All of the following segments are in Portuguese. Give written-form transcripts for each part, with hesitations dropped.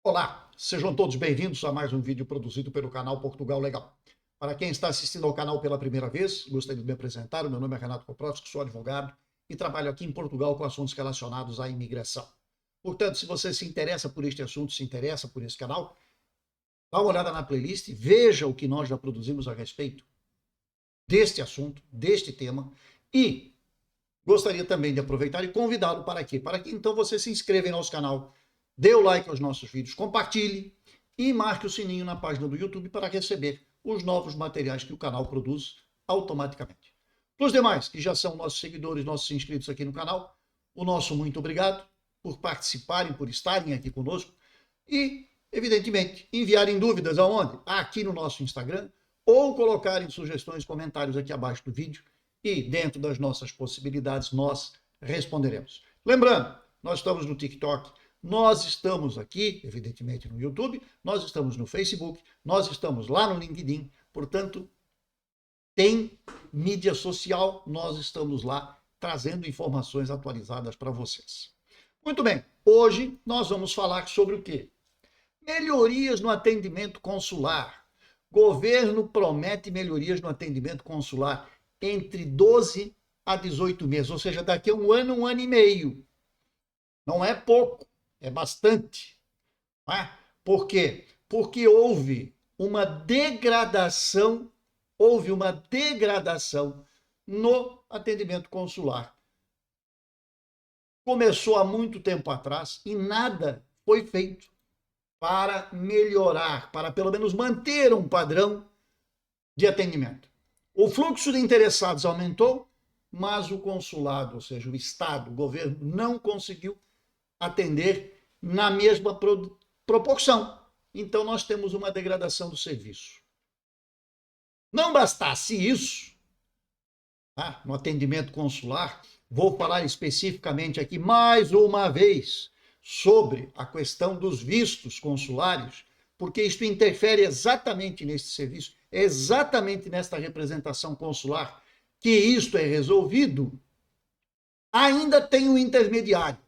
Olá, sejam todos bem-vindos a mais um vídeo produzido pelo canal Portugal Legal. Para quem está assistindo ao canal pela primeira vez, gostaria de me apresentar. O meu nome é Renato Koprowski, sou advogado e trabalho aqui em Portugal com assuntos relacionados à imigração. Portanto, se você se interessa por este assunto, se interessa por esse canal, dá uma olhada na playlist, veja o que nós já produzimos a respeito deste assunto, deste tema, e gostaria também de aproveitar e convidá-lo para quê? Para que então você se inscreva em nosso canal, dê o like aos nossos vídeos, compartilhe e marque o sininho na página do YouTube para receber os novos materiais que o canal produz automaticamente. Para os demais que já são nossos seguidores, nossos inscritos aqui no canal, o nosso muito obrigado por participarem, por estarem aqui conosco e, evidentemente, enviarem dúvidas aonde? Aqui no nosso Instagram ou colocarem sugestões, comentários aqui abaixo do vídeo e, dentro das nossas possibilidades, nós responderemos. Lembrando, nós estamos no TikTok, nós estamos aqui, evidentemente, no YouTube, nós estamos no Facebook, nós estamos lá no LinkedIn, portanto, tem mídia social, nós estamos lá trazendo informações atualizadas para vocês. Muito bem, hoje nós vamos falar sobre o quê? Melhorias no atendimento consular. Governo promete melhorias no atendimento consular entre 12 a 18 meses, ou seja, daqui a um ano e meio. Não é pouco, é bastante. Não é? Por quê? Porque houve uma degradação no atendimento consular. Começou há muito tempo atrás e nada foi feito para melhorar, para pelo menos manter um padrão de atendimento. O fluxo de interessados aumentou, mas o consulado, ou seja, o Estado, o governo, não conseguiu atender na mesma proporção. Então, nós temos uma degradação do serviço. Não bastasse isso, no atendimento consular, vou falar especificamente aqui mais uma vez sobre a questão dos vistos consulares, porque isto interfere exatamente nesse serviço, exatamente nesta representação consular que isto é resolvido. Ainda tem um intermediário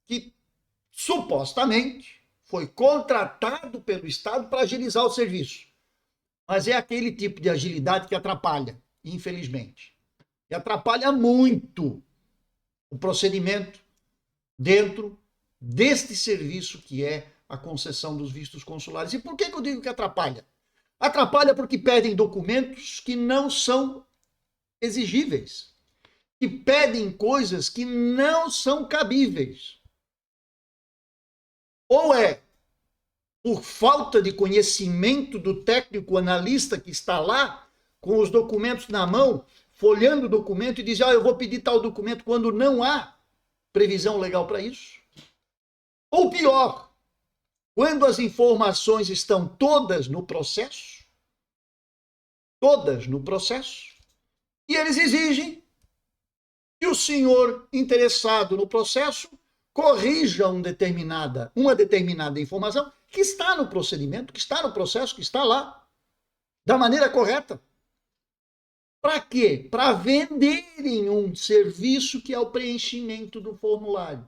que supostamente foi contratado pelo Estado para agilizar o serviço, mas é aquele tipo de agilidade que atrapalha, infelizmente, e atrapalha muito o procedimento dentro deste serviço que é a concessão dos vistos consulares. E por que eu digo que atrapalha? Atrapalha porque pedem documentos que não são exigíveis, que pedem coisas que não são cabíveis. Ou é por falta de conhecimento do técnico analista que está lá com os documentos na mão, folheando o documento e diz, eu vou pedir tal documento quando não há previsão legal para isso. Ou pior, quando as informações estão todas no processo, e eles exigem que o senhor interessado no processo corrija uma determinada informação que está no procedimento, que está no processo, que está lá, da maneira correta. Para quê? Para venderem um serviço que é o preenchimento do formulário.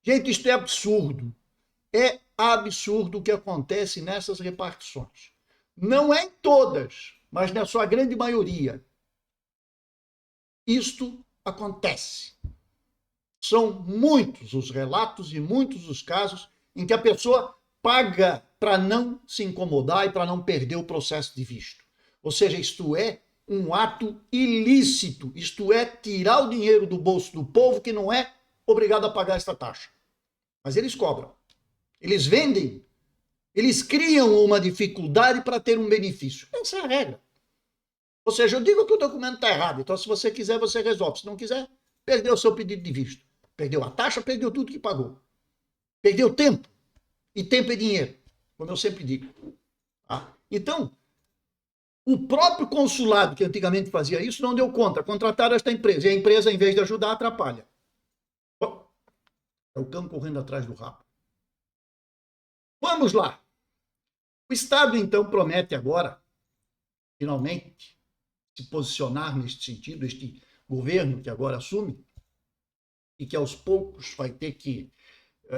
Gente, isto é absurdo. É absurdo o que acontece nessas repartições. Não é em todas, mas na sua grande maioria. Isto acontece. São muitos os relatos e muitos os casos em que a pessoa paga para não se incomodar e para não perder o processo de visto. Ou seja, isto é um ato ilícito, isto é tirar o dinheiro do bolso do povo que não é obrigado a pagar esta taxa. Mas eles cobram, eles vendem, eles criam uma dificuldade para ter um benefício. Essa é a regra. Ou seja, eu digo que o documento está errado, então se você quiser, você resolve. Se não quiser, perdeu o seu pedido de visto. Perdeu a taxa, perdeu tudo que pagou. Perdeu tempo. E tempo é dinheiro, como eu sempre digo. Então, o próprio consulado, que antigamente fazia isso, não deu conta. Contrataram esta empresa. E a empresa, em vez de ajudar, atrapalha. É o cão correndo atrás do rabo. Vamos lá. O Estado, então, promete agora, finalmente, se posicionar neste sentido, este governo que agora assume, e que aos poucos vai ter que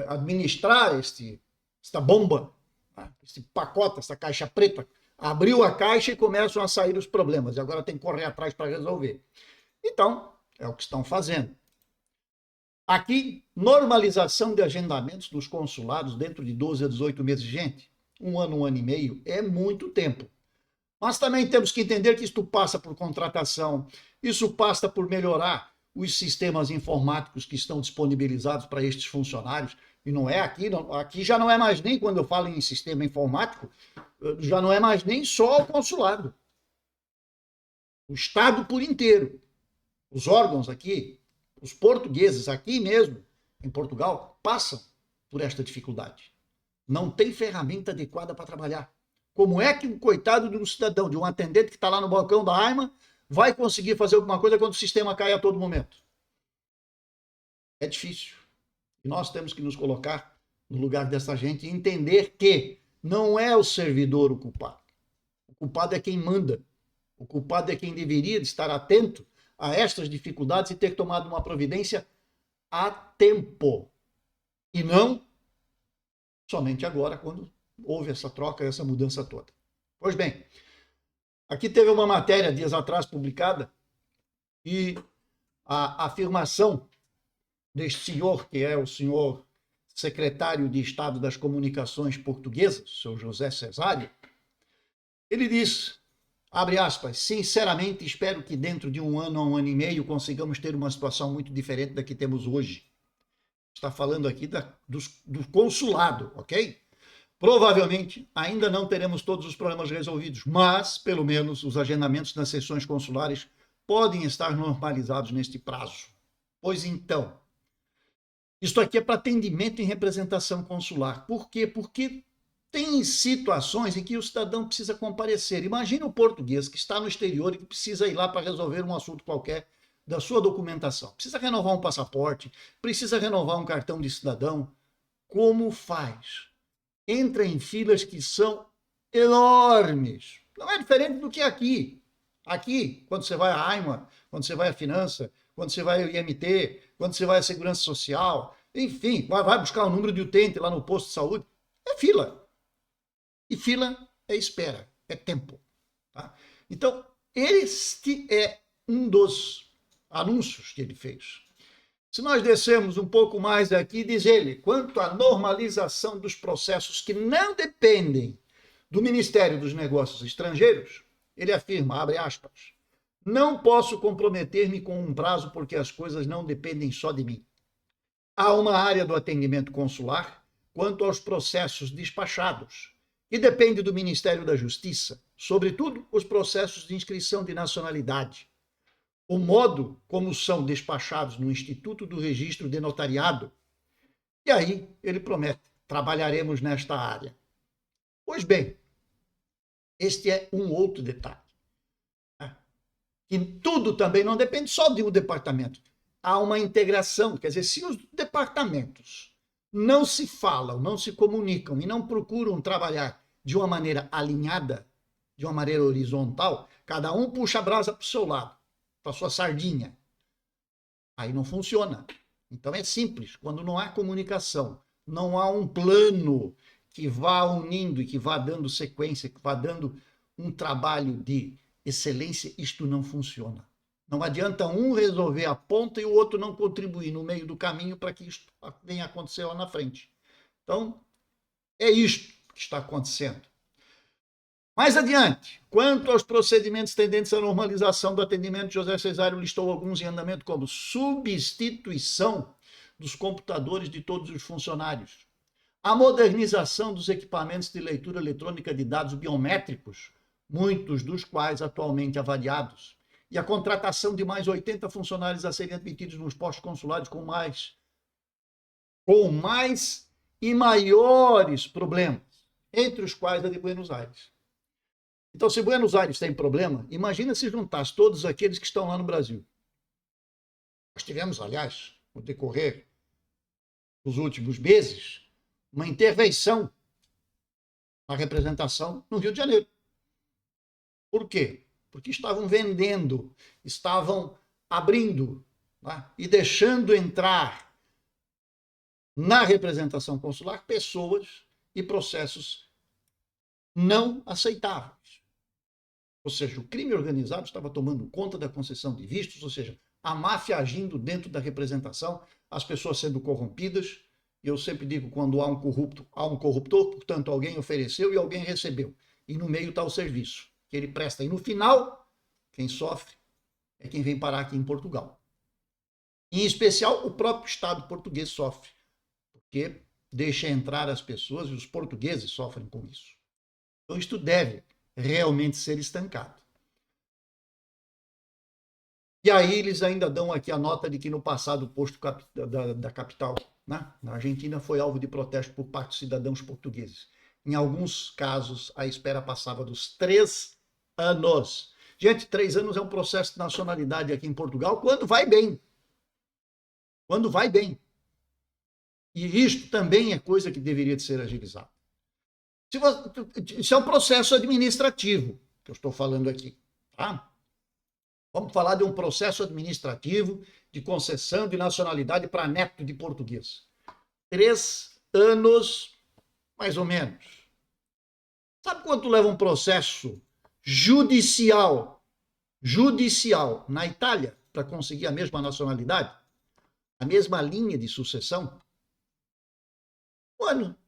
administrar este esta bomba, tá? Esse pacote, essa caixa preta. Abriu a caixa e começam a sair os problemas. E agora tem que correr atrás para resolver. Então, é o que estão fazendo. Aqui, normalização de agendamentos dos consulados dentro de 12 a 18 meses. Gente, um ano e meio é muito tempo. Mas também temos que entender que isto passa por contratação, isso passa por melhorar os sistemas informáticos que estão disponibilizados para estes funcionários. E não é aqui, aqui já não é mais nem, quando eu falo em sistema informático, já não é mais nem só o consulado. O Estado por inteiro. Os órgãos aqui, os portugueses aqui mesmo, em Portugal, passam por esta dificuldade. Não tem ferramenta adequada para trabalhar. Como é que um coitado de um cidadão, de um atendente que está lá no balcão da AIMA, vai conseguir fazer alguma coisa quando o sistema cai a todo momento? É difícil. E nós temos que nos colocar no lugar dessa gente e entender que não é o servidor o culpado. O culpado é quem manda. O culpado é quem deveria estar atento a estas dificuldades e ter tomado uma providência a tempo. E não somente agora, quando houve essa troca, essa mudança toda. Pois bem, aqui teve uma matéria dias atrás publicada e a afirmação deste senhor, que é o senhor secretário de Estado das Comunicações Portuguesas, o senhor José Cesário, ele diz, abre aspas, sinceramente espero que dentro de um ano a um ano e meio consigamos ter uma situação muito diferente da que temos hoje. Está falando aqui do consulado, ok? Provavelmente ainda não teremos todos os problemas resolvidos, mas, pelo menos, os agendamentos nas sessões consulares podem estar normalizados neste prazo. Pois então, isto aqui é para atendimento em representação consular. Por quê? Porque tem situações em que o cidadão precisa comparecer. Imagina o português que está no exterior e que precisa ir lá para resolver um assunto qualquer da sua documentação. Precisa renovar um passaporte, precisa renovar um cartão de cidadão. Como faz? Entra em filas que são enormes. Não é diferente do que aqui. Aqui, quando você vai à AIMA, quando você vai à Finança, quando você vai ao IMT, quando você vai à Segurança Social, enfim, vai buscar o número de utente lá no posto de saúde, é fila. E fila é espera, é tempo. Tá? Então, este é um dos anúncios que ele fez. Se nós descermos um pouco mais aqui, diz ele, quanto à normalização dos processos que não dependem do Ministério dos Negócios Estrangeiros, ele afirma, abre aspas, não posso comprometer-me com um prazo porque as coisas não dependem só de mim. Há uma área do atendimento consular quanto aos processos despachados, que depende do Ministério da Justiça, sobretudo os processos de inscrição de nacionalidade. O modo como são despachados no Instituto do Registro de Notariado. E aí ele promete, trabalharemos nesta área. Pois bem, este é um outro detalhe. Que tudo também não depende só de um departamento. Há uma integração, quer dizer, se os departamentos não se falam, não se comunicam e não procuram trabalhar de uma maneira alinhada, de uma maneira horizontal, cada um puxa a brasa para o seu lado, para a sua sardinha. Aí não funciona. Então é simples, quando não há comunicação, não há um plano que vá unindo e que vá dando sequência, que vá dando um trabalho de excelência, isto não funciona. Não adianta um resolver a ponta e o outro não contribuir no meio do caminho para que isto venha a acontecer lá na frente. Então, é isto que está acontecendo. Mais adiante, quanto aos procedimentos tendentes à normalização do atendimento, José Cesário listou alguns em andamento como substituição dos computadores de todos os funcionários, a modernização dos equipamentos de leitura eletrônica de dados biométricos, muitos dos quais atualmente avaliados, e a contratação de mais 80 funcionários a serem admitidos nos postos consulares com mais e maiores problemas, entre os quais a de Buenos Aires. Então, se Buenos Aires tem problema, imagina se juntasse todos aqueles que estão lá no Brasil. Nós tivemos, aliás, no decorrer dos últimos meses, uma intervenção na representação no Rio de Janeiro. Por quê? Porque estavam vendendo, estavam abrindo, né, e deixando entrar na representação consular pessoas e processos não aceitáveis. Ou seja, o crime organizado estava tomando conta da concessão de vistos, ou seja, a máfia agindo dentro da representação, as pessoas sendo corrompidas. E eu sempre digo, quando há um corrupto, há um corruptor, portanto, alguém ofereceu e alguém recebeu. E no meio está o serviço que ele presta. E no final, quem sofre é quem vem parar aqui em Portugal. Em especial, o próprio Estado português sofre, porque deixa entrar as pessoas e os portugueses sofrem com isso. Então, isto deve realmente ser estancado. E aí eles ainda dão aqui a nota de que no passado o posto da capital, né, na Argentina, foi alvo de protesto por parte dos cidadãos portugueses. Em alguns casos, a espera passava dos 3 anos. Gente, 3 anos é um processo de nacionalidade aqui em Portugal, quando vai bem. Quando vai bem. E isto também é coisa que deveria de ser agilizado. Isso é um processo administrativo que eu estou falando aqui, tá? Vamos falar de um processo administrativo de concessão de nacionalidade para neto de português. 3 anos, mais ou menos. Sabe quanto leva um processo judicial na Itália para conseguir a mesma nacionalidade? A mesma linha de sucessão? Um ano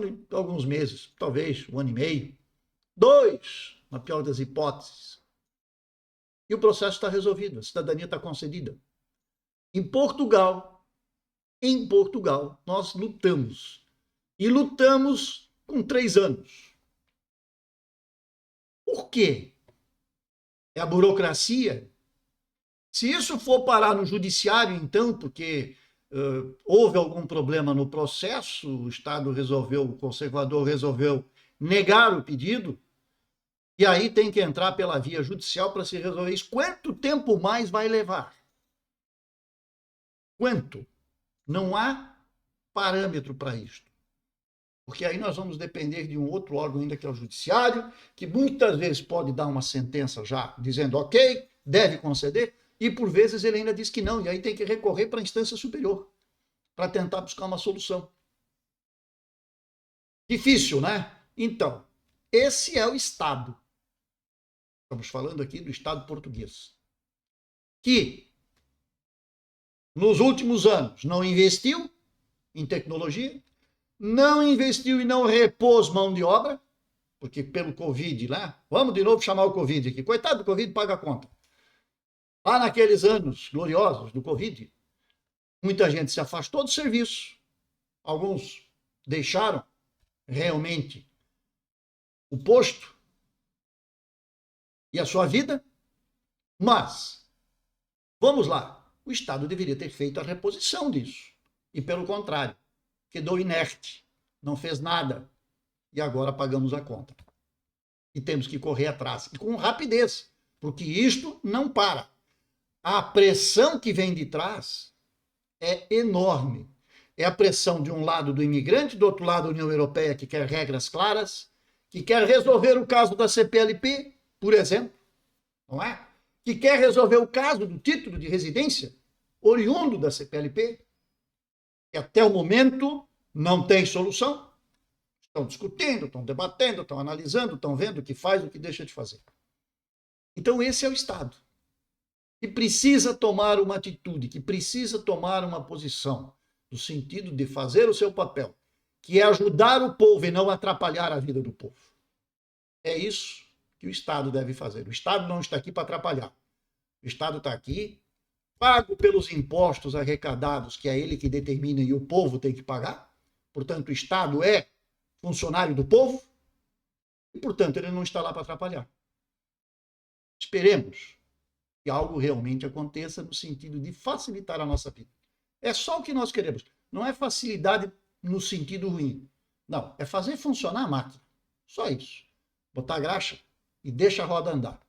e alguns meses, talvez 1 ano e meio. 2, na pior das hipóteses. E o processo está resolvido, a cidadania está concedida. Em Portugal, nós lutamos. E lutamos com 3 anos. Por quê? É a burocracia? Se isso for parar no judiciário, então, porque houve algum problema no processo, o Estado resolveu, o conservador resolveu negar o pedido, e aí tem que entrar pela via judicial para se resolver isso. Quanto tempo mais vai levar? Quanto? Não há parâmetro para isto. Porque aí nós vamos depender de um outro órgão ainda, que é o judiciário, que muitas vezes pode dar uma sentença já dizendo ok, deve conceder, e por vezes ele ainda diz que não, e aí tem que recorrer para a instância superior para tentar buscar uma solução. Difícil, né? Então, esse é o Estado. Estamos falando aqui do Estado português, que nos últimos anos não investiu em tecnologia, não investiu e não repôs mão de obra, porque pelo Covid lá, vamos de novo chamar o Covid aqui, coitado do Covid, paga a conta. Lá naqueles anos gloriosos do Covid, muita gente se afastou do serviço, alguns deixaram realmente o posto e a sua vida, mas, vamos lá, o Estado deveria ter feito a reposição disso, e pelo contrário, quedou inerte, não fez nada, e agora pagamos a conta. E temos que correr atrás, e com rapidez, porque isto não para. A pressão que vem de trás é enorme. É a pressão de um lado do imigrante, do outro lado da União Europeia, que quer regras claras, que quer resolver o caso da CPLP, por exemplo, não é? Que quer resolver o caso do título de residência oriundo da CPLP, que até o momento não tem solução. Estão discutindo, estão debatendo, estão analisando, estão vendo o que faz, o que deixa de fazer. Então esse é o Estado, que precisa tomar uma atitude, que precisa tomar uma posição, no sentido de fazer o seu papel, que é ajudar o povo e não atrapalhar a vida do povo. É isso que o Estado deve fazer. O Estado não está aqui para atrapalhar. O Estado está aqui, pago pelos impostos arrecadados, que é ele que determina e o povo tem que pagar. Portanto, o Estado é funcionário do povo e, portanto, ele não está lá para atrapalhar. Esperemos que algo realmente aconteça no sentido de facilitar a nossa vida. É só o que nós queremos. Não é facilidade no sentido ruim. Não, é fazer funcionar a máquina. Só isso. Botar graxa e deixa a roda andar.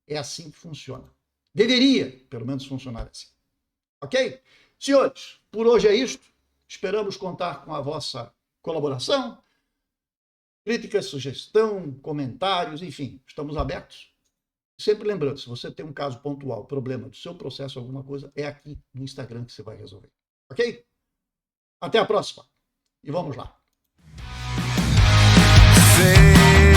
É assim que funciona. Deveria, pelo menos, funcionar assim. Ok? Senhores, por hoje é isto. Esperamos contar com a vossa colaboração, crítica, sugestão, comentários, enfim, estamos abertos. Sempre lembrando, se você tem um caso pontual, problema do seu processo, alguma coisa, é aqui no Instagram que você vai resolver. Ok? Até a próxima. E vamos lá. say